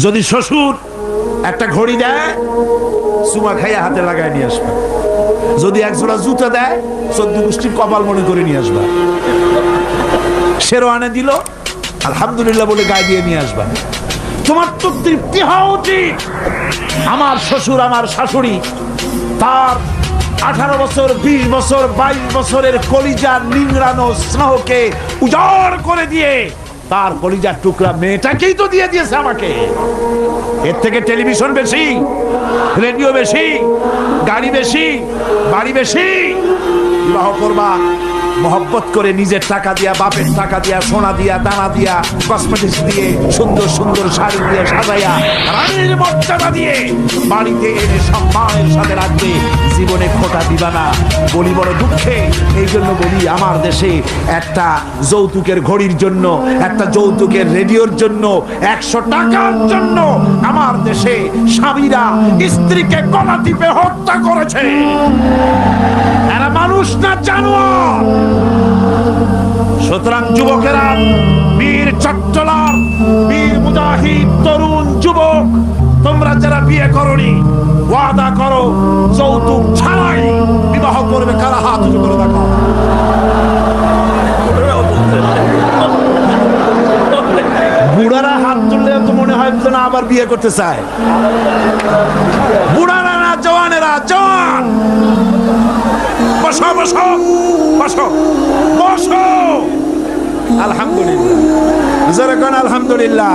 যদি শ্বশুর একটা ঘড়ি দেয়, চুমা খাইয়া হাতে লাগায় নিয়ে আসবা। যদি একজোড়া জুতা দেয়, 14 গোষ্ঠীর কপাল মনে করে নিয়ে আসবা। শেরওয়ানে দিল, আলহামদুলিল্লাহ বলে গায়ে দিয়ে নিয়ে আসবা। তোমার তো তৃপ্তি হওয়া উচিত। আমার শ্বশুর, আমার শাশুড়ি, তার 18 বছর, 20 বছর, 22 বছরের কলিজার নিংড়ানো স্নেহকে উজাড় করে দিয়ে তার কলিজার টুকরা মেয়েটাকেই তো দিয়ে দিয়েছে আমাকে। এর থেকে টেলিভিশন বেশি, রেডিও বেশি, গাড়ি বেশি, বাড়ি বেশি? বিবাহ করবা মহব্বত করে, নিজের টাকা দিয়া, বাপের টাকা দিয়া, সোনা দিয়া, দানা দিয়া, কসমেটিক্স দিয়ে, সুন্দর সুন্দর শাড়ি দিয়ে সাজাইয়া, রানীর মর্যাদা দিয়ে বাড়িতে এনে সম্মানের সাথে রাখবে। জীবনে খোটা দিবা না। বলি বড় দুঃখে, এই জন্য বলি আমার দেশে একটা যৌতুকের ঘড়ির জন্য, একটা যৌতুকের রেডিওর জন্য, 100 টাকার জন্য আমার দেশে স্বামীরা স্ত্রীকে গলা টিপে হত্যা করেছে। এরা মানুষ না জানোয়ার। সুতরাং যুবকেরা, বীর চট্টলার, বীর মুজাহিদ, তরুণ যুবক, তোমরা যারা বিয়ে করনি, ওয়াদা করো যৌতুক ছাড়াই বিবাহ করবে। কারা হাত উঁচু করে দেখো। বুড়ারা হাত তুললে তো মনে হয় না আবার বিয়ে করতে চায়। বুড়ারা না, জওয়ানেরা। জওয়ান বসো বসো বসো বসো। আলহামদুলিল্লাহ, আলহামদুলিল্লাহ।